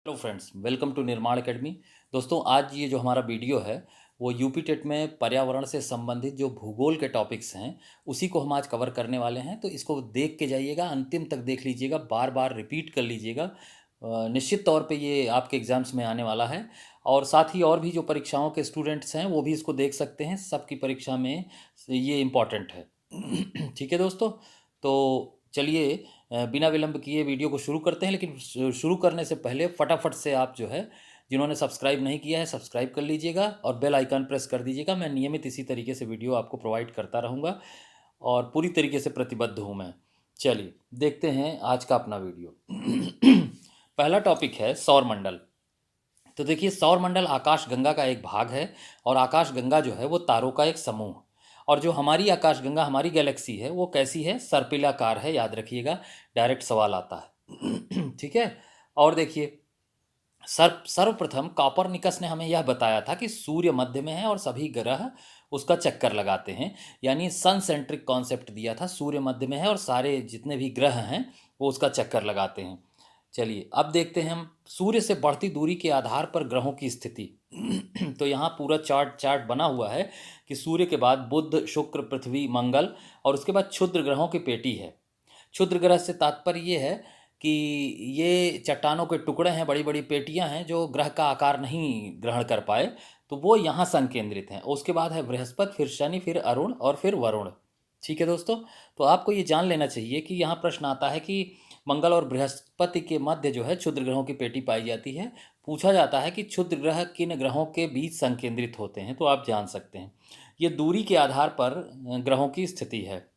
Hello friends, welcome to निर्माण academy. दोस्तों, आज ये जो हमारा वीडियो है वो यूपी टेट में पर्यावरण से संबंधित जो भूगोल के टॉपिक्स हैं उसी को हम आज कवर करने वाले हैं। तो इसको देख के जाइएगा, अंतिम तक देख लीजिएगा, बार बार रिपीट कर लीजिएगा। निश्चित तौर पे ये आपके एग्ज़ाम्स में आने वाला है। और साथ ही और भी जो परीक्षाओं के स्टूडेंट्स हैं वो भी इसको देख सकते हैं, सबकी परीक्षा में ये इम्पॉर्टेंट है। ठीक है दोस्तों, तो चलिए बिना विलंब किए वीडियो को शुरू करते हैं। लेकिन शुरू करने से पहले फटाफट से आप जो है, जिन्होंने सब्सक्राइब नहीं किया है, सब्सक्राइब कर लीजिएगा और बेल आइकन प्रेस कर दीजिएगा। मैं नियमित इसी तरीके से वीडियो आपको प्रोवाइड करता रहूँगा और पूरी तरीके से प्रतिबद्ध हूँ मैं। चलिए देखते हैं आज का अपना वीडियो। पहला टॉपिक है सौर मंडल। तो देखिए, सौर मंडल आकाश गंगा का एक भाग है और आकाश गंगा जो है वो तारों का एक समूह। और जो हमारी आकाश गंगा, हमारी गैलेक्सी है, वो कैसी है? सर्पिलाकार है, याद रखिएगा, डायरेक्ट सवाल आता है। ठीक है। और देखिए, सर्वप्रथम कॉपरनिकस ने हमें यह बताया था कि सूर्य मध्य में है और सभी ग्रह उसका चक्कर लगाते हैं। यानी सन सेंट्रिक कॉन्सेप्ट दिया था, सूर्य मध्य में है और सारे जितने भी ग्रह हैं वो उसका चक्कर लगाते हैं। चलिए अब देखते हैं हम सूर्य से बढ़ती दूरी के आधार पर ग्रहों की स्थिति। तो यहाँ पूरा चार्ट बना हुआ है कि सूर्य के बाद बुध, शुक्र, पृथ्वी, मंगल और उसके बाद क्षुद्र ग्रहों की पेटी है। क्षुद्र ग्रह से तात्पर्य ये है कि ये चट्टानों के टुकड़े हैं, बड़ी बड़ी पेटियां हैं जो ग्रह का आकार नहीं ग्रहण कर पाए, तो वो यहाँ संकेंद्रित हैं। उसके बाद है बृहस्पति, फिर शनि, फिर अरुण और फिर वरुण। ठीक है दोस्तों, तो आपको ये जान लेना चाहिए कि यहाँ प्रश्न आता है कि मंगल और बृहस्पति के मध्य जो है क्षुद्र ग्रहों की पेटी पाई जाती है। पूछा जाता है कि क्षुद्र ग्रह किन ग्रहों के बीच संकेंद्रित होते हैं, तो आप जान सकते हैं ये दूरी के आधार पर ग्रहों की स्थिति है।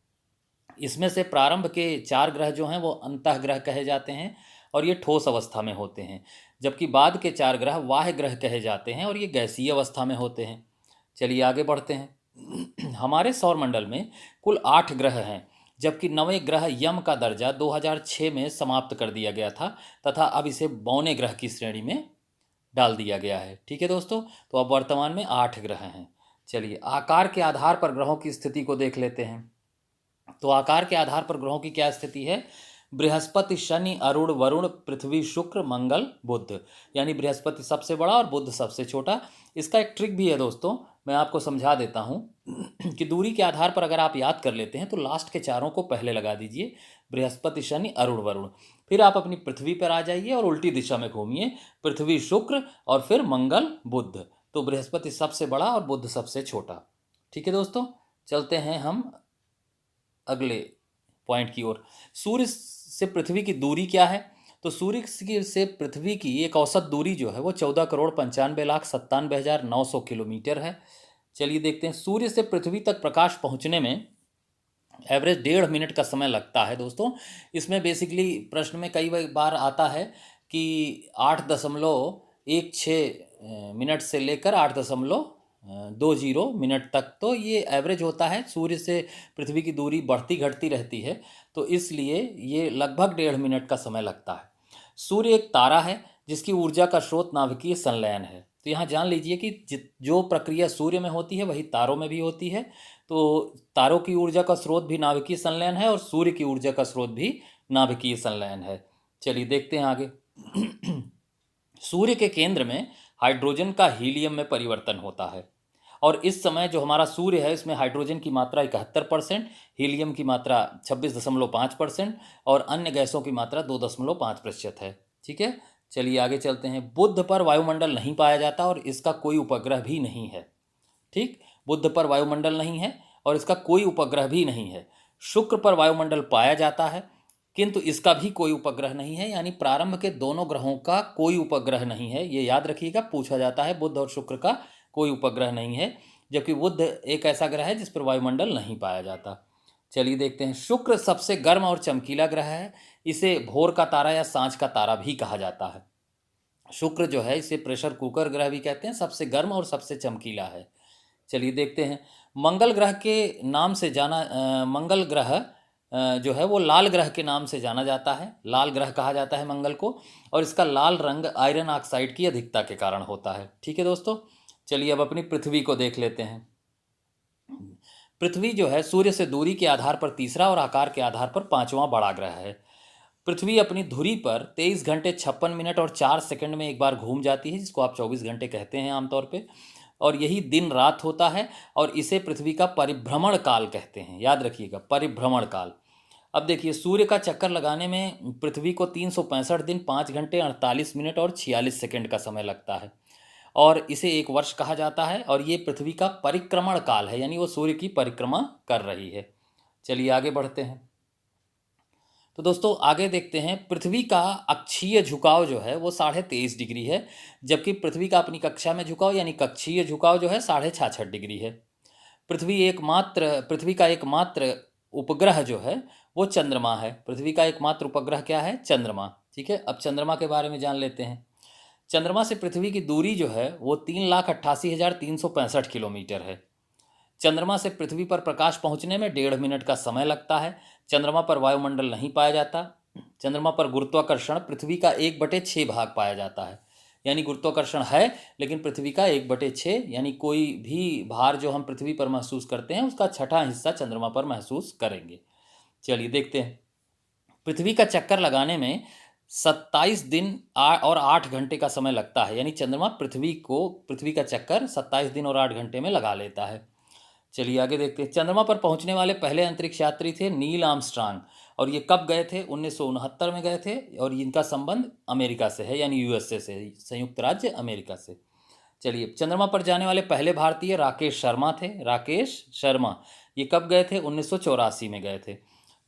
इसमें से प्रारंभ के 4 ग्रह जो हैं वो अंतः ग्रह कहे जाते हैं और ये ठोस अवस्था में होते हैं, जबकि बाद के 4 ग्रह वाह्य ग्रह कहे जाते हैं और ये गैसीय अवस्था में होते हैं। चलिए आगे बढ़ते हैं। हमारे सौर मंडल में कुल 8 ग्रह हैं, जबकि 9वें ग्रह यम का दर्जा 2006 में समाप्त कर दिया गया था तथा अब इसे बौने ग्रह की श्रेणी में डाल दिया गया है। ठीक है दोस्तों, तो अब वर्तमान में 8 ग्रह हैं। चलिए आकार के आधार पर ग्रहों की स्थिति को देख लेते हैं। तो आकार के आधार पर ग्रहों की क्या स्थिति है? बृहस्पति, शनि, अरुण, वरुण, पृथ्वी, शुक्र, मंगल, बुध। यानी बृहस्पति सबसे बड़ा और बुध सबसे छोटा। इसका एक ट्रिक भी है दोस्तों, मैं आपको समझा देता हूँ कि दूरी के आधार पर अगर आप याद कर लेते हैं तो लास्ट के चारों को पहले लगा दीजिए, बृहस्पति, शनि, अरुण, वरुण। फिर आप अपनी पृथ्वी पर आ जाइए और उल्टी दिशा में घूमिए, पृथ्वी, शुक्र और फिर मंगल, बुध। तो बृहस्पति सबसे बड़ा और बुध सबसे छोटा। ठीक है दोस्तों, चलते हैं हम अगले पॉइंट की ओर। सूर्य से पृथ्वी की दूरी क्या है? तो सूर्य से पृथ्वी की एक औसत दूरी जो है वो 14,95,97,900 किलोमीटर है। चलिए देखते हैं। सूर्य से पृथ्वी तक प्रकाश पहुंचने में एवरेज 1.5 मिनट का समय लगता है दोस्तों। इसमें बेसिकली प्रश्न में कई बार आता है कि 8.16 मिनट से लेकर 8.20 मिनट तक, तो ये एवरेज होता है। सूर्य से पृथ्वी की दूरी बढ़ती घटती रहती है, तो इसलिए ये लगभग 1.5 मिनट का समय लगता है। सूर्य एक तारा है जिसकी ऊर्जा का स्रोत नाभिकीय संलयन है। तो यहाँ जान लीजिए कि जो प्रक्रिया सूर्य में होती है वही तारों में भी होती है। तो तारों की ऊर्जा का स्रोत भी नाभिकीय संलयन है और सूर्य की ऊर्जा का स्रोत भी नाभिकीय संलयन है। चलिए देखते हैं आगे। सूर्य के केंद्र में हाइड्रोजन का हीलियम में परिवर्तन होता है और इस समय जो हमारा सूर्य है इसमें हाइड्रोजन की मात्रा 71%, हीलियम की मात्रा 26.5% और अन्य गैसों की मात्रा 2.5% है। ठीक है, चलिए आगे चलते हैं। बुध पर वायुमंडल नहीं पाया जाता और इसका कोई उपग्रह भी नहीं है। ठीक, बुध पर वायुमंडल नहीं है और इसका कोई उपग्रह भी नहीं है। शुक्र पर वायुमंडल पाया जाता है किंतु इसका भी कोई उपग्रह नहीं है। यानी प्रारंभ के दोनों ग्रहों का कोई उपग्रह नहीं है, ये याद रखिएगा, पूछा जाता है। बुध और शुक्र का कोई उपग्रह नहीं है, जबकि बुध एक ऐसा ग्रह है जिस पर वायुमंडल नहीं पाया जाता। चलिए देखते हैं। शुक्र सबसे गर्म और चमकीला ग्रह है। इसे भोर का तारा या सांझ का तारा भी कहा जाता है। शुक्र जो है इसे प्रेशर कुकर ग्रह भी कहते हैं, सबसे गर्म और सबसे चमकीला है। चलिए देखते हैं। मंगल ग्रह के नाम से मंगल ग्रह जो है वो लाल ग्रह के नाम से जाना जाता है। लाल ग्रह कहा जाता है मंगल को और इसका लाल रंग आयरन ऑक्साइड की अधिकता के कारण होता है। ठीक है दोस्तों, चलिए अब अपनी पृथ्वी को देख लेते हैं। पृथ्वी जो है सूर्य से दूरी के आधार पर तीसरा और आकार के आधार पर 5वां बड़ा ग्रह है। पृथ्वी अपनी धुरी पर 23 घंटे 56 मिनट और 4 सेकंड में एक बार घूम जाती है, जिसको आप 24 घंटे कहते हैं आमतौर पे, और यही दिन रात होता है, और इसे पृथ्वी का परिभ्रमण काल कहते हैं। याद रखिएगा, परिभ्रमण काल। अब देखिए, सूर्य का चक्कर लगाने में पृथ्वी को 365 दिन 5 घंटे 48 मिनट और 46 सेकंड का समय लगता है, और इसे एक वर्ष कहा जाता है, और ये पृथ्वी का परिक्रमण काल है, यानी वो सूर्य की परिक्रमा कर रही है। चलिए आगे बढ़ते हैं। तो दोस्तों आगे देखते हैं, पृथ्वी का अक्षीय झुकाव जो है वो 23.5 डिग्री है, जबकि पृथ्वी का अपनी कक्षा में झुकाव यानी कक्षीय झुकाव जो है 66.5 डिग्री है। पृथ्वी का एकमात्र उपग्रह जो है वो चंद्रमा है। पृथ्वी का एकमात्र उपग्रह क्या है? चंद्रमा। ठीक है, अब चंद्रमा के बारे में जान लेते हैं। चंद्रमा से पृथ्वी की दूरी जो है वो 3,88,365 किलोमीटर है। चंद्रमा से पृथ्वी पर प्रकाश पहुंचने में 1.5 मिनट का समय लगता है। चंद्रमा पर वायुमंडल नहीं पाया जाता। चंद्रमा पर गुरुत्वाकर्षण पृथ्वी का 1/6 भाग पाया जाता है, यानी गुरुत्वाकर्षण है लेकिन पृथ्वी का 1/6, यानी कोई भी भार जो हम पृथ्वी पर महसूस करते हैं उसका छठा हिस्सा चंद्रमा पर महसूस करेंगे। चलिए देखते हैं। पृथ्वी का चक्कर लगाने में 27 दिन और 8 घंटे का समय लगता है, यानी चंद्रमा पृथ्वी का चक्कर 27 दिन और 8 घंटे में लगा लेता है। चलिए आगे देखते हैं। चंद्रमा पर पहुंचने वाले पहले अंतरिक्ष यात्री थे नील आर्मस्ट्रांग, और ये कब गए थे? 1969 में गए थे, और इनका संबंध अमेरिका से है, यानी यूएसए से, संयुक्त राज्य अमेरिका से। चलिए, चंद्रमा पर जाने वाले पहले भारतीय राकेश शर्मा थे। राकेश शर्मा ये कब गए थे? 1984 में गए थे।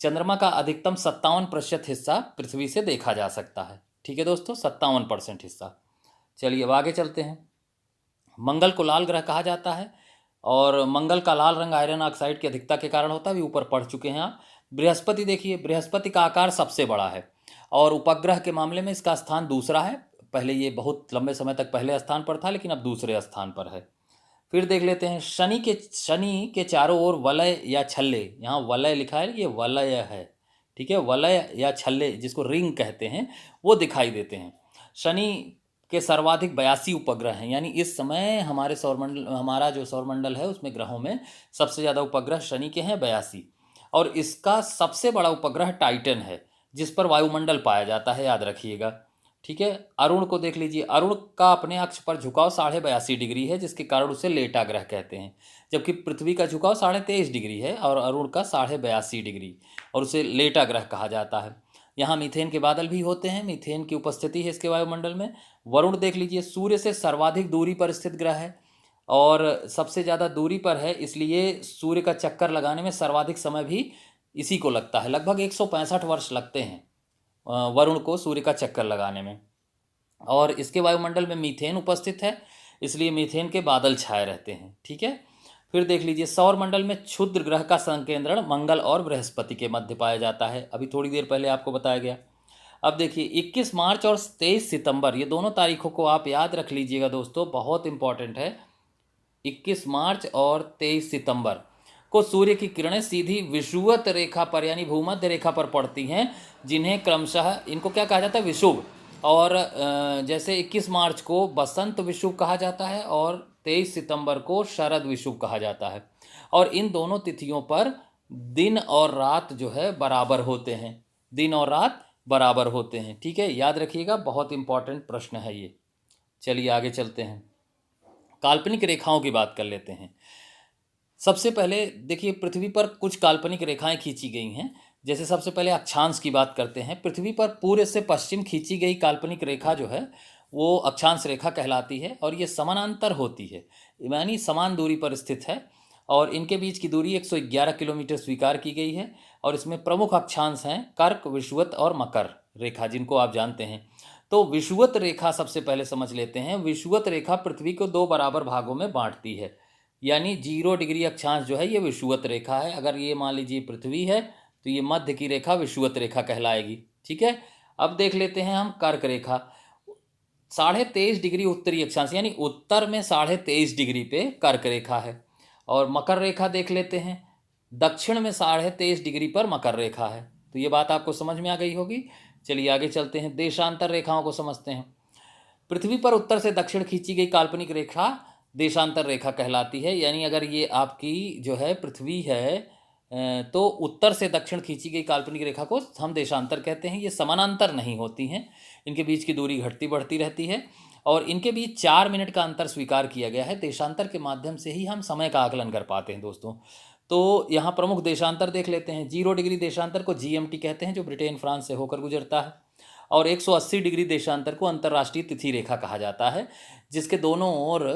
चंद्रमा का अधिकतम 57% हिस्सा पृथ्वी से देखा जा सकता है। ठीक है दोस्तों, 57% हिस्सा। चलिए अब आगे चलते हैं। मंगल को लाल ग्रह कहा जाता है, और मंगल का लाल रंग आयरन ऑक्साइड की अधिकता के कारण होता है, अभी ऊपर पढ़ चुके हैं आप। बृहस्पति देखिए, बृहस्पति का आकार सबसे बड़ा है, और उपग्रह के मामले में इसका स्थान दूसरा है। पहले ये बहुत लंबे समय तक पहले स्थान पर था, लेकिन अब दूसरे स्थान पर है। फिर देख लेते हैं, शनि के चारों ओर वलय या छल्ले, यहाँ वलय लिखा है, ये वलय है। ठीक है, वलय या छल्ले जिसको रिंग कहते हैं वो दिखाई देते हैं। शनि के सर्वाधिक 82 उपग्रह हैं, यानी इस समय हमारा जो सौरमंडल है उसमें ग्रहों में सबसे ज़्यादा उपग्रह शनि के हैं, 82। और इसका सबसे बड़ा उपग्रह टाइटन है, जिस पर वायुमंडल पाया जाता है, याद रखिएगा। ठीक है, अरुण को देख लीजिए। अरुण का अपने अक्ष पर झुकाव 82.5 डिग्री है, जिसके कारण उसे लेटा ग्रह कहते हैं, जबकि पृथ्वी का झुकाव 23.5 डिग्री है और अरुण का 82.5 डिग्री, और उसे लेटा ग्रह कहा जाता है। यहाँ मीथेन के बादल भी होते हैं, मीथेन की उपस्थिति है इसके वायुमंडल में। वरुण देख लीजिए, सूर्य से सर्वाधिक दूरी पर स्थित ग्रह है, और सबसे ज़्यादा दूरी पर है, इसलिए सूर्य का चक्कर लगाने में सर्वाधिक समय भी इसी को लगता है। लगभग 165 वर्ष लगते हैं वरुण को सूर्य का चक्कर लगाने में। और इसके वायुमंडल में मीथेन उपस्थित है, इसलिए मीथेन के बादल छाए रहते हैं। ठीक है, फिर देख लीजिए, सौरमंडल में क्षुद्र ग्रह का संकेंद्रण मंगल और बृहस्पति के मध्य पाया जाता है, अभी थोड़ी देर पहले आपको बताया गया। अब देखिए, 21 मार्च और 23 सितंबर, ये दोनों तारीखों को आप याद रख लीजिएगा दोस्तों, बहुत इंपॉर्टेंट है। 21 मार्च और 23 सितंबर को सूर्य की किरणें सीधी विषुवत रेखा पर यानी भूमध्य रेखा पर पड़ती हैं, जिन्हें क्रमशः, इनको क्या कहा जाता है? विषुव। और जैसे 21 मार्च को बसंत विषुव कहा जाता है, और 23 सितंबर को शरद विषुव कहा जाता है। और इन दोनों तिथियों पर दिन और रात जो है बराबर होते हैं, दिन और रात बराबर होते हैं। ठीक है, याद रखिएगा, बहुत इंपॉर्टेंट प्रश्न है ये। चलिए आगे चलते हैं, काल्पनिक रेखाओं की बात कर लेते हैं। सबसे पहले देखिए, पृथ्वी पर कुछ काल्पनिक रेखाएं खींची गई हैं। जैसे सबसे पहले अक्षांश की बात करते हैं। पृथ्वी पर पूर्व से पश्चिम खींची गई काल्पनिक रेखा जो है वो अक्षांश रेखा कहलाती है, और ये समानांतर होती है, यानी समान दूरी पर स्थित है, और इनके बीच की दूरी 111 किलोमीटर स्वीकार की गई है। और इसमें प्रमुख अक्षांश हैं कर्क, विषुवत और मकर रेखा, जिनको आप जानते हैं। तो विषुवत रेखा सबसे पहले समझ लेते हैं। विषुवत रेखा पृथ्वी को 2 बराबर भागों में बांटती है, यानी 0 डिग्री अक्षांश जो है ये विषुवत रेखा है। अगर ये मान लीजिए पृथ्वी है तो ये मध्य की रेखा विषुवत रेखा कहलाएगी। ठीक है, अब देख लेते हैं हम कर्क रेखा। 23.5 डिग्री उत्तरी अक्षांश, यानी उत्तर में 23.5 डिग्री पे कर्क रेखा है। और मकर रेखा देख लेते हैं, दक्षिण में 23.5 डिग्री पर मकर रेखा है। तो ये बात आपको समझ में आ गई होगी। चलिए आगे चलते हैं, देशांतर रेखाओं को समझते हैं। पृथ्वी पर उत्तर से दक्षिण खींची गई काल्पनिक रेखा देशांतर रेखा कहलाती है, यानी अगर ये आपकी जो है पृथ्वी है, तो उत्तर से दक्षिण खींची गई काल्पनिक रेखा को हम देशांतर कहते हैं। ये समानांतर नहीं होती हैं, इनके बीच की दूरी घटती बढ़ती रहती है और इनके बीच 4 मिनट का अंतर स्वीकार किया गया है। देशांतर के माध्यम से ही हम समय का आकलन कर पाते हैं दोस्तों। तो यहाँ प्रमुख देशांतर देख लेते हैं। 0 डिग्री देशांतर को GMT कहते हैं, जो ब्रिटेन फ्रांस से होकर गुजरता है। और 180 डिग्री देशांतर को अंतर्राष्ट्रीय तिथि रेखा कहा जाता है, जिसके दोनों ओर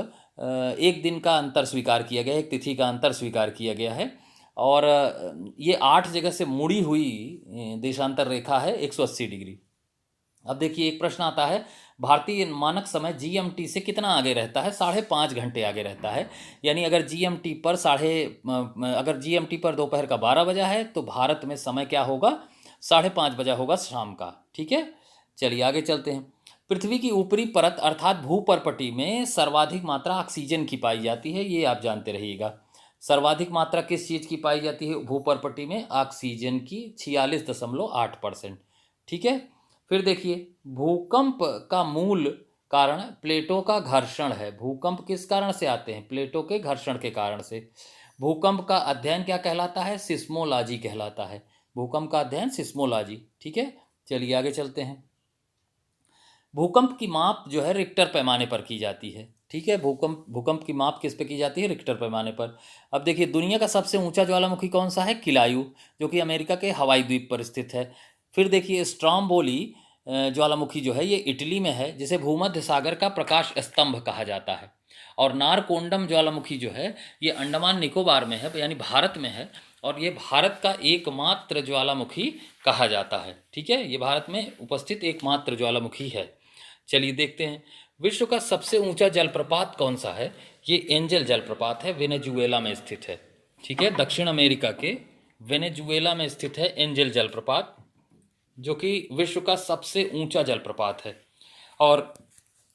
एक दिन का अंतर स्वीकार किया गया है, एक तिथि का अंतर स्वीकार किया गया है। और ये 8 जगह से मुड़ी हुई देशांतर रेखा है 180 डिग्री। अब देखिए एक प्रश्न आता है, भारतीय मानक समय GMT से कितना आगे रहता है? 5.5 घंटे आगे रहता है। यानी अगर GMT पर दोपहर का 12 बजा है तो भारत में समय क्या होगा? 5:30 बजा होगा शाम का। ठीक है, चलिए आगे चलते हैं। पृथ्वी की ऊपरी परत अर्थात भूपर्पटी में सर्वाधिक मात्रा ऑक्सीजन की पाई जाती है, ये आप जानते रहिएगा। सर्वाधिक मात्रा किस चीज़ की पाई जाती है भूपर्पटी में? ऑक्सीजन की, 46.8%। ठीक है, फिर देखिए भूकंप का मूल कारण प्लेटों का घर्षण है। भूकंप किस कारण से आते हैं? प्लेटों के घर्षण के कारण से। भूकंप का अध्ययन क्या कहलाता है? सिस्मोलॉजी कहलाता है। भूकंप का अध्ययन सिस्मोलॉजी। ठीक है, चलिए आगे चलते हैं। भूकंप की माप जो है रिक्टर पैमाने पर की जाती है। ठीक है, भूकंप की माप किस पे की जाती है? रिक्टर पैमाने पर। अब देखिए दुनिया का सबसे ऊंचा ज्वालामुखी कौन सा है? किलायू, जो कि अमेरिका के हवाई द्वीप पर स्थित है। फिर देखिए स्ट्रॉम्बोली ज्वालामुखी जो है ये इटली में है, जिसे भूमध्य सागर का प्रकाश स्तंभ कहा जाता है। और नारकोंडम ज्वालामुखी जो है ये अंडमान निकोबार में है, यानी भारत में है, और ये भारत का एकमात्र ज्वालामुखी कहा जाता है। ठीक है, ये भारत में उपस्थित एकमात्र ज्वालामुखी है। चलिए देखते हैं, विश्व का सबसे ऊंचा जलप्रपात कौन सा है? ये एंजल जलप्रपात है, वेनेजुएला में स्थित है। ठीक है, दक्षिण अमेरिका के वेनेजुएला में स्थित है एंजल जलप्रपात, जो कि विश्व का सबसे ऊंचा जलप्रपात है। और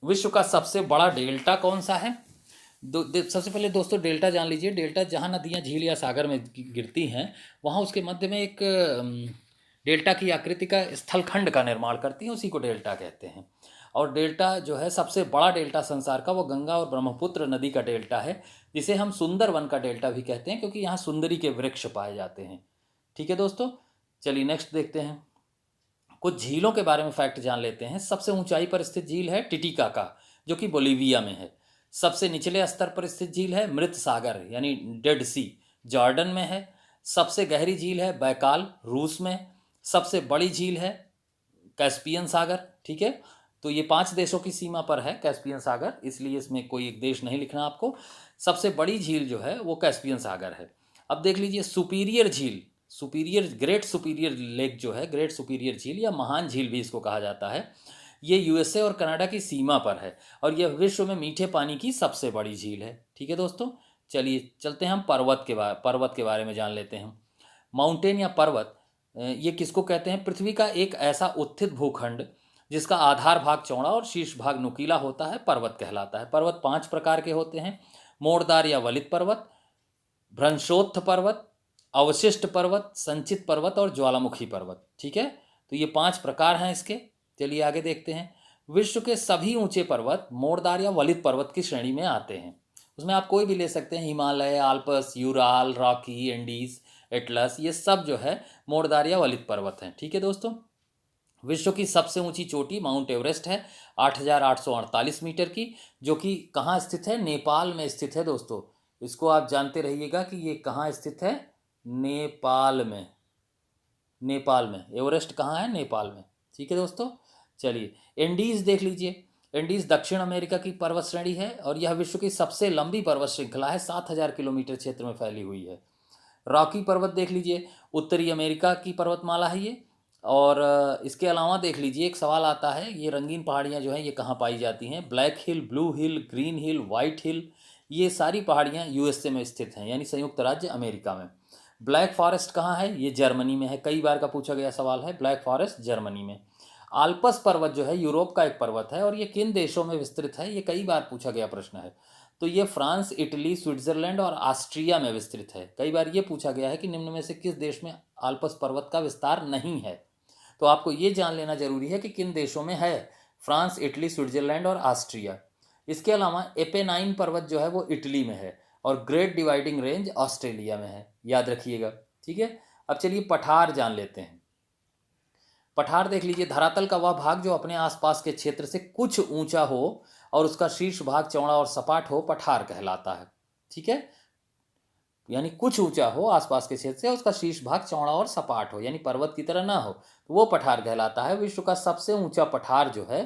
विश्व का सबसे बड़ा डेल्टा कौन सा है? सबसे पहले दोस्तों डेल्टा जान लीजिए। डेल्टा जहाँ नदियाँ झील या सागर में गिरती हैं, वहाँ उसके मध्य में एक डेल्टा की आकृति का स्थलखंड का निर्माण करती हैं, उसी को डेल्टा कहते हैं। और डेल्टा जो है सबसे बड़ा डेल्टा संसार का, वो गंगा और ब्रह्मपुत्र नदी का डेल्टा है, जिसे हम सुंदरवन का डेल्टा भी कहते हैं, क्योंकि यहाँ सुंदरी के वृक्ष पाए जाते हैं। ठीक है दोस्तों, चलिए नेक्स्ट देखते हैं। कुछ झीलों के बारे में फैक्ट जान लेते हैं। सबसे ऊंचाई पर स्थित झील है टिटिकाका, जो कि बोलीविया में है। सबसे निचले स्तर पर स्थित झील है मृत सागर, यानी डेड सी, जॉर्डन में है। सबसे गहरी झील है बैकाल, रूस में। सबसे बड़ी झील है कैस्पियन सागर। ठीक है, तो ये 5 देशों की सीमा पर है कैस्पियन सागर, इसलिए इसमें कोई एक देश नहीं लिखना आपको। सबसे बड़ी झील जो है वो कैस्पियन सागर है। अब देख लीजिए सुपीरियर झील, ग्रेट सुपीरियर लेक जो है, ग्रेट सुपीरियर झील या महान झील भी इसको कहा जाता है, ये USA और कनाडा की सीमा पर है, और यह विश्व में मीठे पानी की सबसे बड़ी झील है। ठीक है दोस्तों, चलिए चलते हैं हम पर्वत के बारे में जान लेते हैं। माउंटेन या पर्वत, ये किसको कहते हैं? पृथ्वी का एक ऐसा उत्थित भूखंड जिसका आधार भाग चौड़ा और शीर्ष भाग नुकीला होता है, पर्वत कहलाता है। पर्वत 5 प्रकार के होते हैं: मोड़दार या वलित पर्वत, भ्रंशोत्थ पर्वत, अवशिष्ट पर्वत, संचित पर्वत और ज्वालामुखी पर्वत। ठीक है, तो ये 5 प्रकार हैं इसके। चलिए आगे देखते हैं। विश्व के सभी ऊंचे पर्वत मोड़दार या वलित पर्वत की श्रेणी में आते हैं। उसमें आप कोई भी ले सकते हैं, Himalaya, Alps, Ural, Rocky, Andes, Atlas, ये सब जो है मोड़दार या वलित पर्वत हैं। ठीक है दोस्तों, विश्व की सबसे ऊंची चोटी माउंट एवरेस्ट है 8,848 मीटर की, जो कि कहाँ स्थित है? नेपाल में स्थित है दोस्तों। इसको आप जानते रहिएगा कि ये कहाँ स्थित है? नेपाल में। नेपाल में एवरेस्ट कहाँ है? नेपाल में। ठीक है दोस्तों, चलिए एंडीज देख लीजिए। एंडीज दक्षिण अमेरिका की पर्वत श्रेणी है और यह विश्व की सबसे लंबी पर्वत श्रृंखला है, 7,000 किलोमीटर क्षेत्र में फैली हुई है। रॉकी पर्वत देख लीजिए, उत्तरी अमेरिका की पर्वतमाला है ये। और इसके अलावा देख लीजिए, एक सवाल आता है, ये रंगीन पहाड़ियाँ जो हैं ये कहाँ पाई जाती हैं? ब्लैक हिल, ब्लू हिल, ग्रीन हिल, वाइट हिल, ये सारी पहाड़ियाँ USA में स्थित हैं, यानी संयुक्त राज्य अमेरिका में। ब्लैक फॉरेस्ट कहाँ है? ये जर्मनी में है। कई बार का पूछा गया सवाल है, ब्लैक फॉरेस्ट जर्मनी में। आल्पस पर्वत जो है यूरोप का एक पर्वत है और ये किन देशों में विस्तृत है? ये कई बार पूछा गया प्रश्न है। तो ये फ्रांस, इटली, स्विट्जरलैंड और ऑस्ट्रिया में विस्तृत है। कई बार ये पूछा गया है कि निम्न में से किस देश में आल्पस पर्वत का विस्तार नहीं है? तो आपको ये जान लेना जरूरी है कि किन देशों में है। फ्रांस, इटली, स्विट्जरलैंड और ऑस्ट्रिया। इसके अलावा एपेनाइन पर्वत जो है वो इटली में है और ग्रेट डिवाइडिंग रेंज ऑस्ट्रेलिया में है, याद रखिएगा। ठीक है। अब चलिए पठार जान लेते हैं। पठार देख लीजिए, धरातल का वह भाग जो अपने आसपास के क्षेत्र से कुछ ऊंचा हो और उसका शीर्ष भाग चौड़ा और सपाट हो, पठार कहलाता है। ठीक है, यानी कुछ ऊंचा हो आसपास के क्षेत्र से, उसका शीर्ष भाग चौड़ा और सपाट हो, यानी पर्वत की तरह ना हो, तो वो पठार कहलाता है। विश्व का सबसे ऊंचा पठार जो है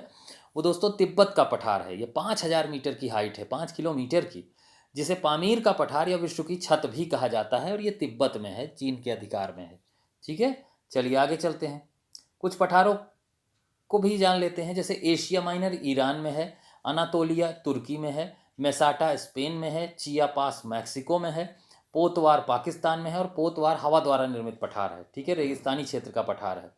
वो दोस्तों तिब्बत का पठार है। ये 5,000 मीटर की हाइट है, 5 किलोमीटर की, जिसे पामीर का पठार या विश्व की छत भी कहा जाता है, और ये तिब्बत में है, चीन के अधिकार में है। ठीक है, चलिए आगे चलते हैं। कुछ पठारों को भी जान लेते हैं, जैसे एशिया माइनर ईरान में है, अनातोलिया तुर्की में है, मेसाटा स्पेन में है, चिया पास मैक्सिको में है, पोतवार पाकिस्तान में है, और पोतवार हवा द्वारा निर्मित पठार है। ठीक है, रेगिस्तानी क्षेत्र का पठार है।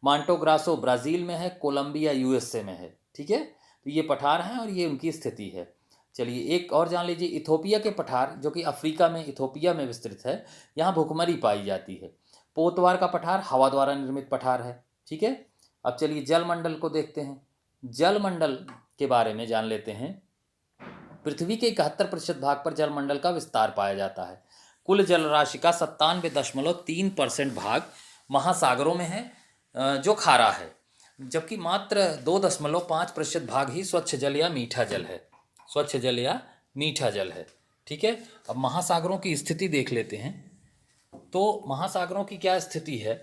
मांटो ग्रासो ब्राज़ील में है, कोलंबिया यूएसए में है। ठीक है, तो ये पठार हैं और ये उनकी स्थिति है। चलिए एक और जान लीजिए, इथोपिया के पठार, जो कि अफ्रीका में इथोपिया में विस्तृत है, यहाँ भुखमरी पाई जाती है। पोतवार का पठार हवा द्वारा निर्मित पठार है। ठीक है, अब चलिए जलमंडल को देखते हैं। जलमंडल के बारे में जान लेते हैं। पृथ्वी के 71% भाग पर जलमंडल का विस्तार पाया जाता है। कुल जल राशि का 97.3% भाग महासागरों में है, जो खारा है, जबकि मात्र 2.5% भाग ही स्वच्छ जल या मीठा जल है। स्वच्छ जल या मीठा जल है। ठीक है, अब महासागरों की स्थिति देख लेते हैं। तो महासागरों की क्या स्थिति है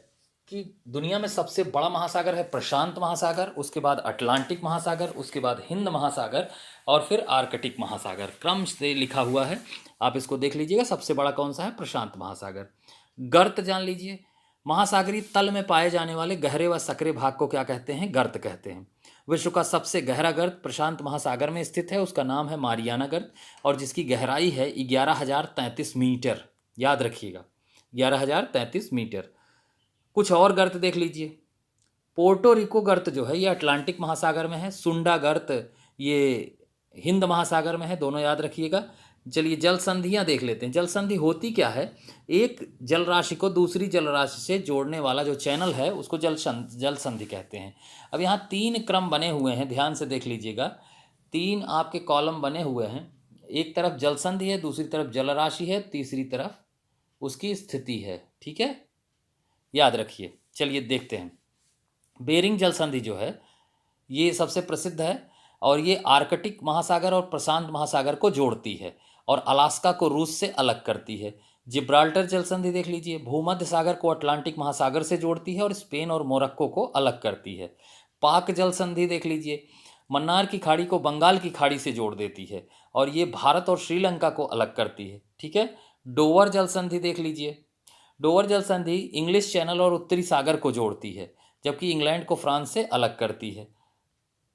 कि दुनिया में सबसे बड़ा महासागर है प्रशांत महासागर, उसके बाद अटलांटिक महासागर, उसके बाद हिंद महासागर, और फिर आर्कटिक महासागर। क्रम से लिखा हुआ है, आप इसको देख लीजिएगा। सबसे बड़ा कौन सा है? प्रशांत महासागर। गर्त जान लीजिए, महासागरीय तल में पाए जाने वाले गहरे व सकरे भाग को क्या कहते हैं? गर्त कहते हैं। विश्व का सबसे गहरा गर्त प्रशांत महासागर में स्थित है, उसका नाम है मारियाना गर्त, और जिसकी गहराई है 11,033 मीटर। याद रखिएगा, 11,033 मीटर। कुछ और गर्त देख लीजिए। पोर्टो रिको गर्त जो है ये अटलांटिक महासागर में है। सुंडा गर्त ये हिंद महासागर में है, दोनों याद रखिएगा। चलिए जल संधियाँ देख लेते हैं। जल संधि होती क्या है? एक जल राशि को दूसरी जल राशि से जोड़ने वाला जो चैनल है उसको जल संधि कहते हैं। अब यहाँ 3 क्रम बने हुए हैं, ध्यान से देख लीजिएगा। 3 आपके कॉलम बने हुए हैं। एक तरफ जल संधि है, दूसरी तरफ जल राशि है, तीसरी तरफ उसकी स्थिति है। ठीक है, याद रखिए। चलिए देखते हैं। बेरिंग जल संधि जो है ये सबसे प्रसिद्ध है, और ये आर्कटिक महासागर और प्रशांत महासागर को जोड़ती है, और अलास्का को रूस से अलग करती है। जिब्राल्टर जल संधि देख लीजिए, भूमध्य सागर को अटलांटिक महासागर से जोड़ती है और स्पेन और मोरक्को को अलग करती है। पाक जल संधि देख लीजिए, मन्नार की खाड़ी को बंगाल की खाड़ी से जोड़ देती है, और ये भारत और श्रीलंका को अलग करती है। ठीक है, डोवर जल संधि देख लीजिए। डोवर जल संधि इंग्लिश चैनल और उत्तरी सागर को जोड़ती है, जबकि इंग्लैंड को फ्रांस से अलग करती है।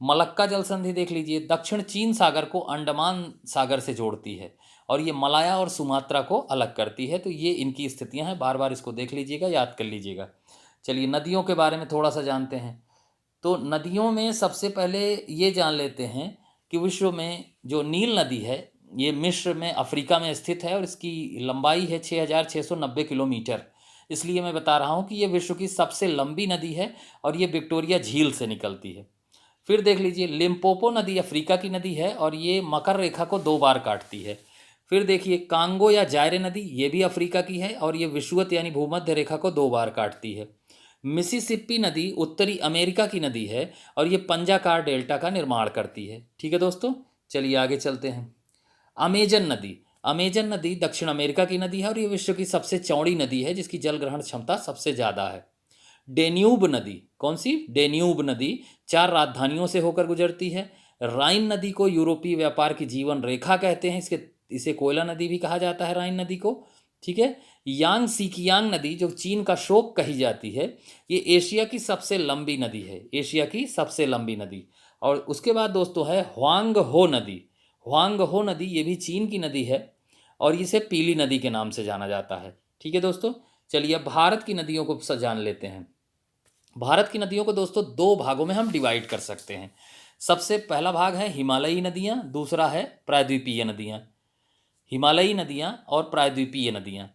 मलक्का जल संधि देख लीजिए, दक्षिण चीन सागर को अंडमान सागर से जोड़ती है, और ये मलाया और सुमात्रा को अलग करती है। तो ये इनकी स्थितियां हैं, बार बार इसको देख लीजिएगा, याद कर लीजिएगा। चलिए नदियों के बारे में थोड़ा सा जानते हैं। तो नदियों में सबसे पहले ये जान लेते हैं कि विश्व में जो नील नदी है ये मिस्र में अफ्रीका में स्थित है, और इसकी लंबाई है 6,690 किलोमीटर। इसलिए मैं बता रहा हूँ कि ये विश्व की सबसे लंबी नदी है, और ये विक्टोरिया झील से निकलती है। फिर देख लीजिए, लिम्पोपो नदी अफ्रीका की नदी है, और ये मकर रेखा को 2 बार काटती है। फिर देखिए कांगो या जायरे नदी, ये भी अफ्रीका की है, और ये विषुवत यानी भूमध्य रेखा को 2 बार काटती है। मिसिसिपी नदी उत्तरी अमेरिका की नदी है, और ये पंजाकार डेल्टा का निर्माण करती है। ठीक है दोस्तों, चलिए आगे चलते हैं। अमेजन नदी, अमेजन नदी दक्षिण अमेरिका की नदी है, और ये विश्व की सबसे चौड़ी नदी है, जिसकी जल ग्रहण क्षमता सबसे ज़्यादा है। डेन्यूब नदी, कौन सी? डेन्यूब नदी 4 राजधानियों से होकर गुजरती है। राइन नदी को यूरोपीय व्यापार की जीवन रेखा कहते हैं, इसे कोयला नदी भी कहा जाता है, राइन नदी को। ठीक है, यांग सीकियांग नदी जो चीन का शोक कही जाती है, ये एशिया की सबसे लंबी नदी है, एशिया की सबसे लंबी नदी। और उसके बाद दोस्तों है ह्वांग हो नदी। ह्वांग हो नदी ये भी चीन की नदी है, और इसे पीली नदी के नाम से जाना जाता है। ठीक है दोस्तों, चलिए अब भारत की नदियों को जान लेते हैं। भारत की नदियों को दोस्तों 2 भागों में हम डिवाइड कर सकते हैं। सबसे पहला भाग है हिमालयी नदियाँ, दूसरा है प्रायद्वीपीय नदियाँ। हिमालयी नदियाँ और प्रायद्वीपीय नदियाँ।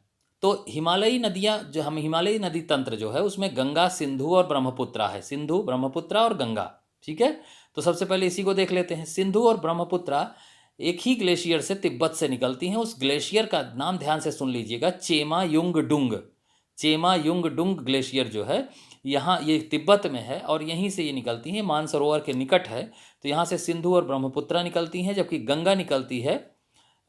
तो हिमालयी नदियाँ जो हम हिमालयी नदी तंत्र जो है उसमें गंगा, सिंधु और ब्रह्मपुत्रा है। सिंधु, ब्रह्मपुत्रा और गंगा। ठीक है, तो सबसे पहले इसी को देख लेते हैं। सिंधु और ब्रह्मपुत्रा एक ही ग्लेशियर से तिब्बत से निकलती हैं। उस ग्लेशियर का नाम ध्यान से सुन लीजिएगा, Chema Jung डुंग। Chema Jung डुंग glacier जो है यहाँ ये तिब्बत में है और यहीं से ये निकलती हैं, मानसरोवर के निकट है। तो यहाँ से सिंधु और ब्रह्मपुत्रा निकलती हैं, जबकि गंगा निकलती है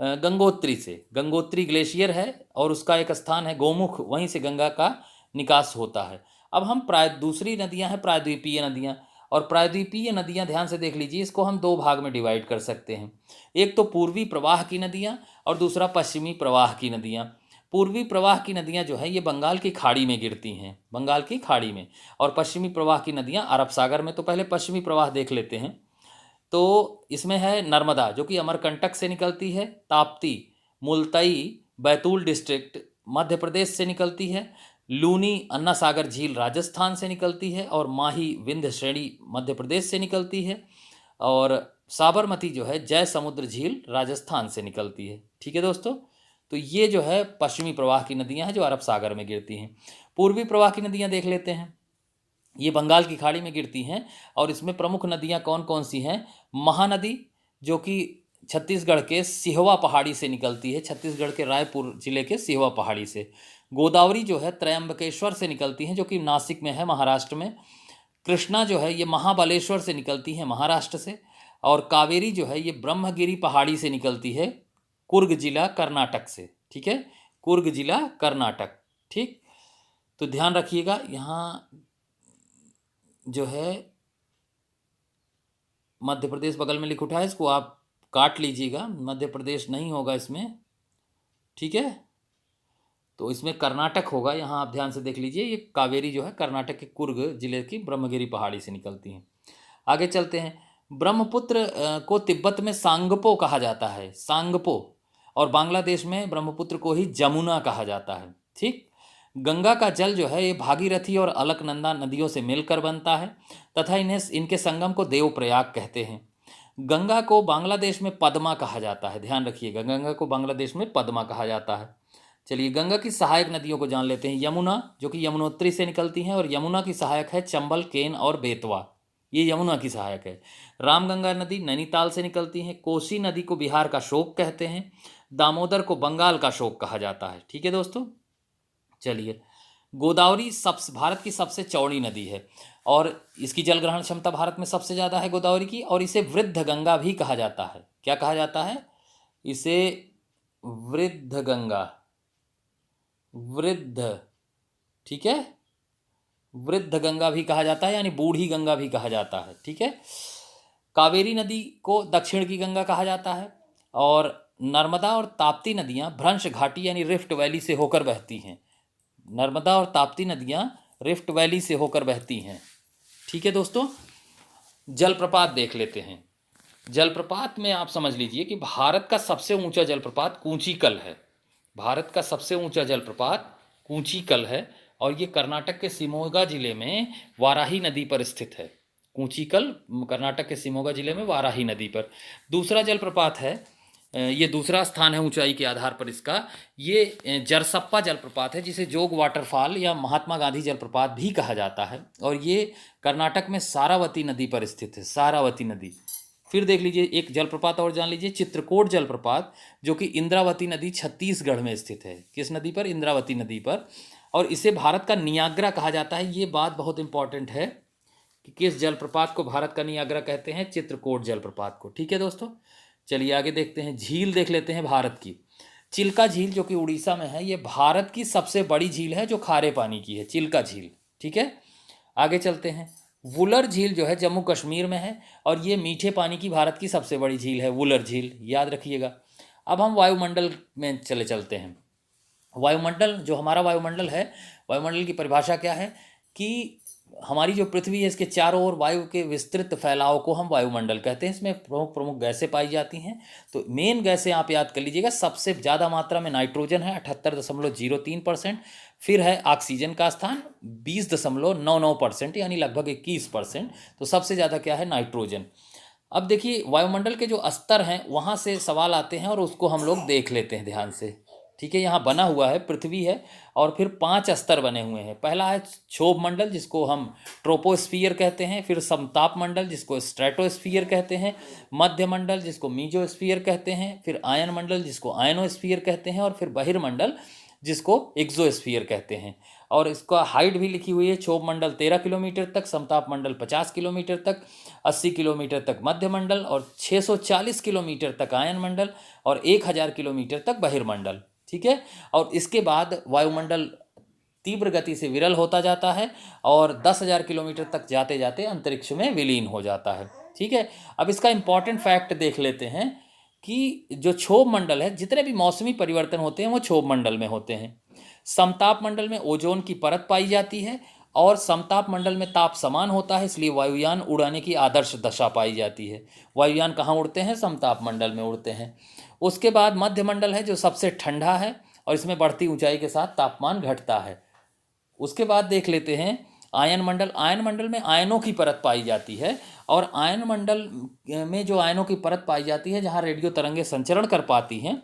गंगोत्री से। गंगोत्री ग्लेशियर है और उसका एक स्थान है गोमुख, वहीं से गंगा का निकास होता है। अब हम दूसरी नदियां हैं प्रायद्वीपीय नदियां, और प्रायद्वीपीय नदियां ध्यान से देख लीजिए, इसको हम दो भाग में डिवाइड कर सकते हैं। एक तो पूर्वी प्रवाह की नदियां और दूसरा पश्चिमी प्रवाह की नदियां। पूर्वी प्रवाह की नदियां जो है ये बंगाल की खाड़ी में गिरती हैं, बंगाल की खाड़ी में, और पश्चिमी प्रवाह की नदियां अरब सागर में। तो पहले पश्चिमी प्रवाह देख लेते हैं। तो इसमें है नर्मदा जो कि अमरकंटक से निकलती है, ताप्ती मुल्तई बैतूल डिस्ट्रिक्ट मध्य प्रदेश से निकलती है, लूनी अन्ना सागर झील राजस्थान से निकलती है, और माही विंध्य श्रेणी मध्य प्रदेश से निकलती है, और साबरमती जो है जय समुद्र झील राजस्थान से निकलती है। ठीक है दोस्तों, तो ये जो है पश्चिमी प्रवाह की नदियां हैं जो अरब सागर में गिरती हैं। पूर्वी प्रवाह की नदियां देख लेते हैं, ये बंगाल की खाड़ी में गिरती हैं, और इसमें प्रमुख नदियां कौन कौन सी हैं। महानदी जो कि छत्तीसगढ़ के सिहवा पहाड़ी से निकलती है, छत्तीसगढ़ के रायपुर जिले के सिहवा पहाड़ी से। गोदावरी जो है त्रयंबकेश्वर से निकलती है जो कि नासिक में है, महाराष्ट्र में। कृष्णा जो है ये महाबलेश्वर से निकलती है, महाराष्ट्र से। और कावेरी जो है ये ब्रह्मगिरी पहाड़ी से निकलती है, कुर्ग जिला कर्नाटक से। ठीक है, कुर्ग जिला कर्नाटक। ठीक, तो ध्यान रखिएगा, यहाँ जो है मध्य प्रदेश बगल में लिख उठा है, इसको आप काट लीजिएगा, मध्य प्रदेश नहीं होगा इसमें। ठीक है, तो इसमें कर्नाटक होगा, यहाँ आप ध्यान से देख लीजिए। ये कावेरी जो है कर्नाटक के कुर्ग जिले की ब्रह्मगिरी पहाड़ी से निकलती हैं। आगे चलते हैं। ब्रह्मपुत्र को तिब्बत में सांगपो कहा जाता है, सांगपो, और बांग्लादेश में ब्रह्मपुत्र को ही जमुना कहा जाता है। ठीक, गंगा का जल जो है ये भागीरथी और अलकनंदा नदियों से मिलकर बनता है तथा इनके संगम को देवप्रयाग कहते हैं। गंगा को बांग्लादेश में पद्मा कहा जाता है, ध्यान रखिएगा, गंगा को बांग्लादेश में पद्मा कहा जाता है। चलिए गंगा की सहायक नदियों को जान लेते हैं। यमुना जो कि यमुनोत्री से निकलती हैं, और यमुना की सहायक है चंबल, केन और बेतवा, ये यमुना की सहायक है। रामगंगा नदी नैनीताल से निकलती है। कोसी नदी को बिहार का शोक कहते हैं। दामोदर को बंगाल का शोक कहा जाता है। ठीक है दोस्तों, चलिए गोदावरी भारत की सबसे चौड़ी नदी है, और इसकी जल ग्रहण क्षमता भारत में सबसे ज़्यादा है गोदावरी की, और इसे वृद्ध गंगा भी कहा जाता है। क्या कहा जाता है इसे? वृद्ध गंगा, वृद्ध, ठीक है, वृद्ध गंगा भी कहा जाता है, यानी बूढ़ी गंगा भी कहा जाता है। ठीक है, कावेरी नदी को दक्षिण की गंगा कहा जाता है, और नर्मदा और ताप्ती नदियां भ्रंश घाटी यानी रिफ्ट वैली से होकर बहती हैं। नर्मदा और ताप्ती नदियां रिफ्ट वैली से होकर बहती हैं। ठीक है दोस्तों, जलप्रपात देख लेते हैं। जलप्रपात में आप समझ लीजिए कि भारत का सबसे ऊंचा जलप्रपात कूंचीकल है। भारत का सबसे ऊंचा जलप्रपात कूंचीकल है, और ये कर्नाटक के शिमोगा जिले में वाराही नदी पर स्थित है। कूंचीकल कर्नाटक के शिमोगा जिले में वाराही नदी पर। दूसरा जलप्रपात है, ये दूसरा स्थान है ऊंचाई के आधार पर इसका, ये जरसप्पा जलप्रपात है, जिसे जोग वाटरफॉल या महात्मा गांधी जलप्रपात भी कहा जाता है, और ये कर्नाटक में सारावती नदी पर स्थित है, सारावती नदी। फिर देख लीजिए एक जलप्रपात और जान लीजिए, चित्रकूट जलप्रपात, जो कि इंद्रावती नदी छत्तीसगढ़ में स्थित है। किस नदी पर? इंद्रावती नदी पर, और इसे भारत का नियाग्रा कहा जाता है। ये बात बहुत इंपॉर्टेंट है कि किस जलप्रपात को भारत का नियाग्रा कहते हैं? चित्रकूट जलप्रपात को। ठीक है दोस्तों, चलिए आगे देखते हैं। झील देख लेते हैं भारत की। चिल्का झील जो कि उड़ीसा में है, ये भारत की सबसे बड़ी झील है जो खारे पानी की है, चिल्का झील। ठीक है, आगे चलते हैं। वुलर झील जो है जम्मू कश्मीर में है, और ये मीठे पानी की भारत की सबसे बड़ी झील है, वुलर झील, याद रखिएगा। अब हम वायुमंडल में चलते हैं। वायुमंडल, जो हमारा वायुमंडल है, वायुमंडल की परिभाषा क्या है कि हमारी जो पृथ्वी है इसके चारों ओर वायु के विस्तृत फैलाव को हम वायुमंडल कहते हैं। इसमें प्रमुख प्रमुख गैसें पाई जाती हैं। तो मेन गैसें आप याद कर लीजिएगा, सबसे ज़्यादा मात्रा में नाइट्रोजन है 78.03%, फिर है ऑक्सीजन का स्थान 20.99%, यानी लगभग 21%। तो सबसे ज़्यादा क्या है? नाइट्रोजन। अब देखिए वायुमंडल के जो स्तर हैं वहाँ से सवाल आते हैं, और उसको हम लोग देख लेते हैं ध्यान से। ठीक है, यहाँ बना हुआ है, पृथ्वी है, और फिर 5 स्तर बने हुए हैं। पहला है क्षोभ मंडल, जिसको हम ट्रोपोस्फियर कहते हैं, फिर समताप मंडल जिसको स्ट्रेटोस्फियर कहते हैं, मध्य मंडल जिसको मीजोस्फियर कहते हैं, फिर आयन मंडल जिसको आयनोस्फियर कहते हैं, और फिर बहिर्मंडल जिसको एक्सोस्फीयर कहते हैं। और इसका हाइट भी लिखी हुई है, क्षोभ मंडल 13 किलोमीटर तक, समताप मंडल 50 किलोमीटर तक, 80 किलोमीटर तक मध्य मंडल और 640 किलोमीटर तक आयन मंडल और 1000 किलोमीटर तक बहिर्मंडल। ठीक है। और इसके बाद वायुमंडल तीव्र गति से विरल होता जाता है और 10,000 किलोमीटर तक जाते जाते अंतरिक्ष में विलीन हो जाता है। ठीक है। अब इसका इंपॉर्टेंट फैक्ट देख लेते हैं कि जो क्षोभ मंडल है, जितने भी मौसमी परिवर्तन होते हैं वो क्षोभ मंडल में होते हैं। समताप मंडल में ओजोन की परत पाई जाती है और समताप मंडल में ताप समान होता है, इसलिए वायुयान उड़ाने की आदर्श दशा पाई जाती है। वायुयान कहाँ उड़ते हैं? समताप मंडल में उड़ते हैं। उसके बाद मध्य मंडल है जो सबसे ठंडा है और इसमें बढ़ती ऊंचाई के साथ तापमान घटता है। उसके बाद देख लेते हैं आयन मंडल। आयन मंडल में आयनों की परत पाई जाती है और आयन मंडल में जो आयनों की परत पाई जाती है, जहाँ रेडियो तरंगें संचरण कर पाती हैं,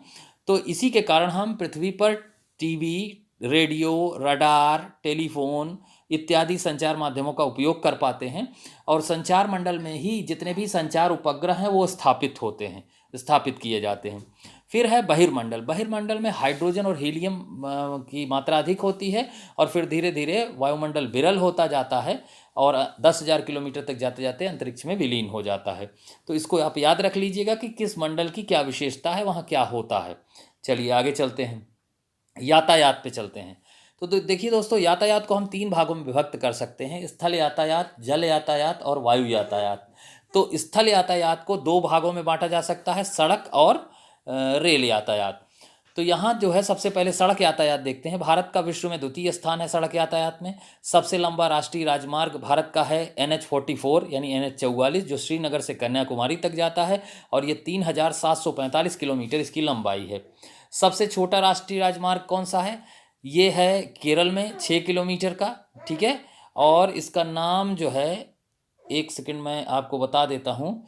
तो इसी के कारण हम पृथ्वी पर टीवी, रेडियो, रडार, टेलीफोन इत्यादि संचार माध्यमों का उपयोग कर पाते हैं। और संचार मंडल में ही जितने भी संचार उपग्रह हैं वो स्थापित किए जाते हैं। फिर है बहिर्मंडल। बहिर्मंडल में हाइड्रोजन और हीलियम की मात्रा अधिक होती है और फिर धीरे धीरे वायुमंडल विरल होता जाता है और 10,000 किलोमीटर तक जाते जाते अंतरिक्ष में विलीन हो जाता है। तो इसको आप याद रख लीजिएगा कि किस मंडल की क्या विशेषता है, वहाँ क्या होता है। चलिए आगे चलते हैं, यातायात पे चलते हैं। तो देखिए दोस्तों, यातायात को हम 3 भागों में विभक्त कर सकते हैं, स्थल यातायात, जल यातायात और वायु यातायात। तो स्थल यातायात को 2 भागों में बांटा जा सकता है, सड़क और रेल यातायात। तो यहाँ जो है सबसे पहले सड़क यातायात देखते हैं। भारत का विश्व में द्वितीय स्थान है सड़क यातायात में। सबसे लंबा राष्ट्रीय राजमार्ग भारत का है NH44 यानी NH44, जो श्रीनगर से कन्याकुमारी तक जाता है और ये 3,745 किलोमीटर इसकी लंबाई है। सबसे छोटा राष्ट्रीय राजमार्ग कौन सा है? ये है केरल में 6 किलोमीटर का। ठीक है। और इसका नाम जो है, एक सेकंड मैं आपको बता देता हूँ,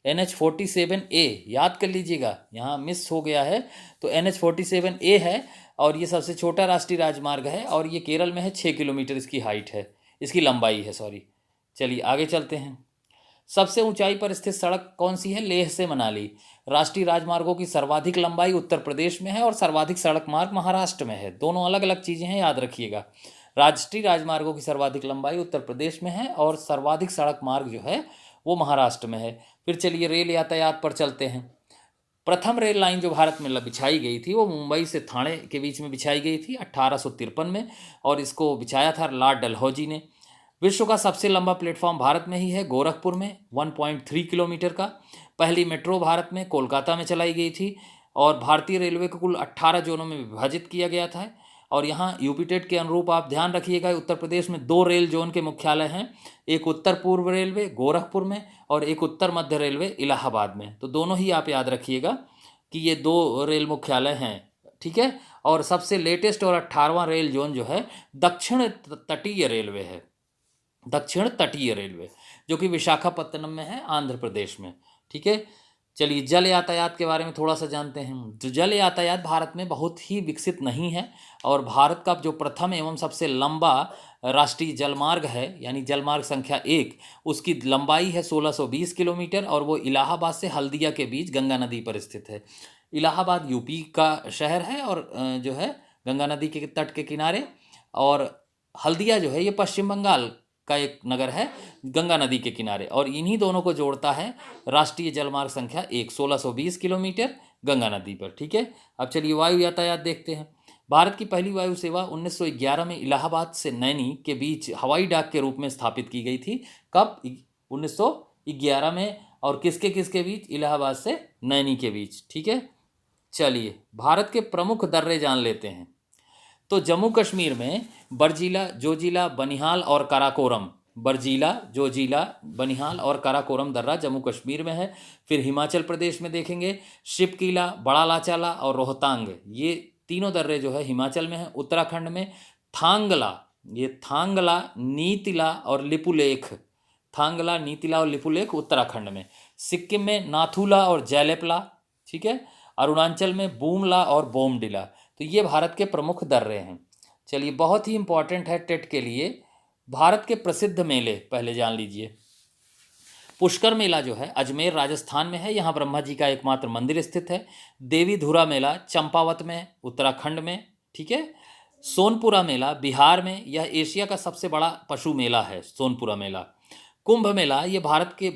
NH47A याद कर लीजिएगा, यहाँ मिस हो गया है। तो NH47A है और ये सबसे छोटा राष्ट्रीय राजमार्ग है और ये केरल में है। 6 किलोमीटर इसकी हाइट है, इसकी लंबाई है, सॉरी। चलिए आगे चलते हैं। सबसे ऊंचाई पर स्थित सड़क कौन सी है? लेह से मनाली। राष्ट्रीय राजमार्गों की सर्वाधिक लंबाई उत्तर प्रदेश में है और सर्वाधिक सड़क मार्ग महाराष्ट्र में है। दोनों अलग अलग चीज़ें हैं, याद रखिएगा। राष्ट्रीय राजमार्गों की सर्वाधिक लंबाई उत्तर प्रदेश में है और सर्वाधिक सड़क मार्ग जो है वो महाराष्ट्र में है। फिर चलिए रेल यातायात पर चलते हैं। प्रथम रेल लाइन जो भारत में बिछाई गई थी वो मुंबई से ठाणे के बीच में बिछाई गई थी 1853 में और इसको बिछाया था लॉर्ड डलहौजी ने। विश्व का सबसे लंबा प्लेटफॉर्म भारत में ही है, गोरखपुर में, 1.3 किलोमीटर का। पहली मेट्रो भारत में कोलकाता में चलाई गई थी और भारतीय रेलवे को कुल 18 जोनों में विभाजित किया गया था। और यहाँ यूपीटेट के अनुरूप आप ध्यान रखिएगा, उत्तर प्रदेश में 2 रेल जोन के मुख्यालय हैं, एक उत्तर पूर्व रेलवे गोरखपुर में और एक उत्तर मध्य रेलवे इलाहाबाद में। तो दोनों ही आप याद रखिएगा कि ये 2 रेल मुख्यालय हैं। ठीक है। और सबसे लेटेस्ट और 18वां रेल जोन जो है दक्षिण तटीय रेलवे है, दक्षिण तटीय रेलवे, जो कि विशाखापत्तनम में है, आंध्र प्रदेश में। ठीक है। चलिए जल यातायात के बारे में थोड़ा सा जानते हैं। जो जल यातायात भारत में बहुत ही विकसित नहीं है और भारत का जो प्रथम एवं सबसे लंबा राष्ट्रीय जलमार्ग है यानी जलमार्ग संख्या 1, उसकी लंबाई है 1620 किलोमीटर और वो इलाहाबाद से हल्दिया के बीच गंगा नदी पर स्थित है। इलाहाबाद यूपी का शहर है और जो है गंगा नदी के तट के किनारे, और हल्दिया जो है ये पश्चिम बंगाल का एक नगर है गंगा नदी के किनारे, और इन्हीं दोनों को जोड़ता है राष्ट्रीय जलमार्ग संख्या 1, 1620 किलोमीटर गंगा नदी पर। ठीक है। अब चलिए वायु यातायात देखते हैं। भारत की पहली वायु सेवा 1911 में इलाहाबाद से नैनी के बीच हवाई डाक के रूप में स्थापित की गई थी। कब? 1911 में। और किसके किसके बीच? इलाहाबाद से नैनी के बीच। ठीक है। चलिए भारत के प्रमुख दर्रे जान लेते हैं। तो जम्मू कश्मीर में बरजीला, जोजिला, बनिहाल और काराकोरम, बरजीला, जोजिला, बनिहाल और काराकोरम दर्रा जम्मू कश्मीर में है। फिर हिमाचल प्रदेश में देखेंगे शिपकीला, बड़ा लाचाला और रोहतांग, ये तीनों दर्रे जो है हिमाचल में है। उत्तराखंड में थांगला, ये थांगला, नीतिला और लिपुलेख, थांगला, नीतिला और लिपुलेख उत्तराखंड में। सिक्किम में नाथुला और जैलेपला। ठीक है। अरुणाचल में बूमला और बोमडिला। तो ये भारत के प्रमुख दर्रे हैं। चलिए बहुत ही इंपॉर्टेंट है टेट के लिए, भारत के प्रसिद्ध मेले पहले जान लीजिए। पुष्कर मेला जो है अजमेर राजस्थान में है, यहाँ ब्रह्मा जी का एकमात्र मंदिर स्थित है। देवी धुरा मेला चंपावत में उत्तराखंड में, ठीक है। सोनपुरा मेला बिहार में, यह एशिया का सबसे बड़ा पशु मेला है सोनपुरा मेला। कुंभ मेला ये भारत के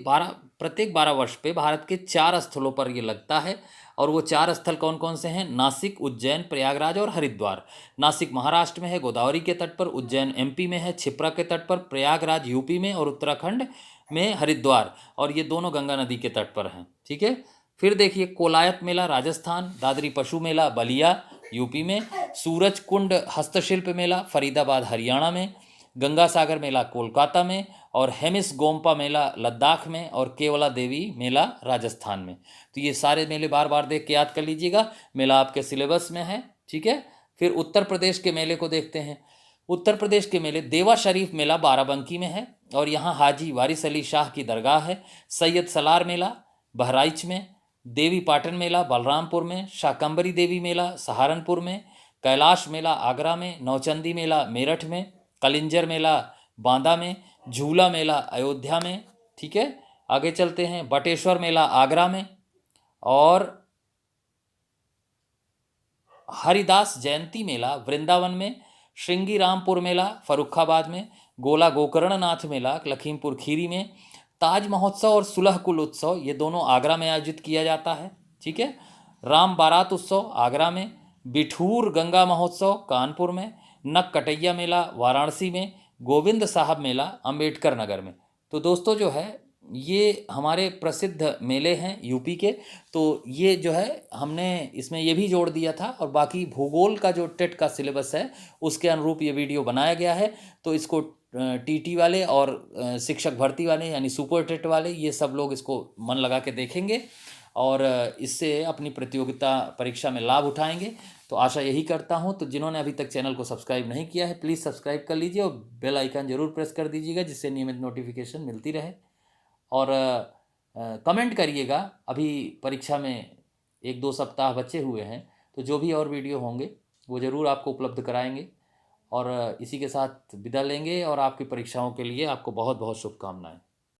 प्रत्येक 12 वर्ष पे भारत के 4 स्थलों पर ये लगता है, और वो 4 स्थल कौन कौन से हैं? नासिक, उज्जैन, प्रयागराज और हरिद्वार। नासिक महाराष्ट्र में है गोदावरी के तट पर, उज्जैन एमपी में है छिप्रा के तट पर, प्रयागराज यूपी में और उत्तराखंड में हरिद्वार, और ये दोनों गंगा नदी के तट पर हैं, ठीक है। फिर देखिए कोलायत मेला राजस्थान, दादरी पशु मेला बलिया यूपी में, सूरज कुंड हस्तशिल्प मेला फरीदाबाद हरियाणा में, गंगा सागर मेला कोलकाता में, और हेमिस गोम्पा मेला लद्दाख में, और केवला देवी मेला राजस्थान में। तो ये सारे मेले बार बार देख के याद कर लीजिएगा, मेला आपके सिलेबस में है, ठीक है। फिर उत्तर प्रदेश के मेले को देखते हैं। उत्तर प्रदेश के मेले देवा शरीफ मेला बाराबंकी में है, और यहाँ हाजी वारिस अली शाह की दरगाह है। सैयद सलार मेला बहराइच में, देवी पाटन मेला बलरामपुर में, शाकंबरी देवी मेला सहारनपुर में, कैलाश मेला आगरा में, नौचंदी मेला मेरठ में, कलिंजर मेला बांदा में, झूला मेला अयोध्या में, ठीक है। आगे चलते हैं, बटेश्वर मेला आगरा में, और हरिदास जयंती मेला वृंदावन में, श्रृंगी रामपुर मेला फरुखाबाद में, गोला गोकर्णनाथ मेला लखीमपुर खीरी में, ताज महोत्सव और सुलह कुल उत्सव ये दोनों आगरा में आयोजित किया जाता है, ठीक है। राम बारात उत्सव आगरा में, बिठूर गंगा महोत्सव कानपुर में, नक कटैया मेला वाराणसी में, गोविंद साहब मेला अंबेडकर नगर में। तो दोस्तों जो है ये हमारे प्रसिद्ध मेले हैं यूपी के। तो ये जो है हमने इसमें ये भी जोड़ दिया था, और बाकी भूगोल का जो टेट का सिलेबस है उसके अनुरूप ये वीडियो बनाया गया है। तो इसको टीटी वाले और शिक्षक भर्ती वाले यानी सुपर टेट वाले ये सब लोग इसको मन लगा के देखेंगे, और इससे अपनी प्रतियोगिता परीक्षा में लाभ उठाएंगे। तो आशा यही करता हूं। तो जिन्होंने अभी तक चैनल को सब्सक्राइब नहीं किया है प्लीज़ सब्सक्राइब कर लीजिए, और बेल आइकन जरूर प्रेस कर दीजिएगा, जिससे नियमित नोटिफिकेशन मिलती रहे। और कमेंट करिएगा, अभी परीक्षा में 1-2 सप्ताह बचे हुए हैं, तो जो भी और वीडियो होंगे वो ज़रूर आपको उपलब्ध कराएंगे। और इसी के साथ विदा लेंगे, और आपकी परीक्षाओं के लिए आपको बहुत बहुत शुभकामनाएं।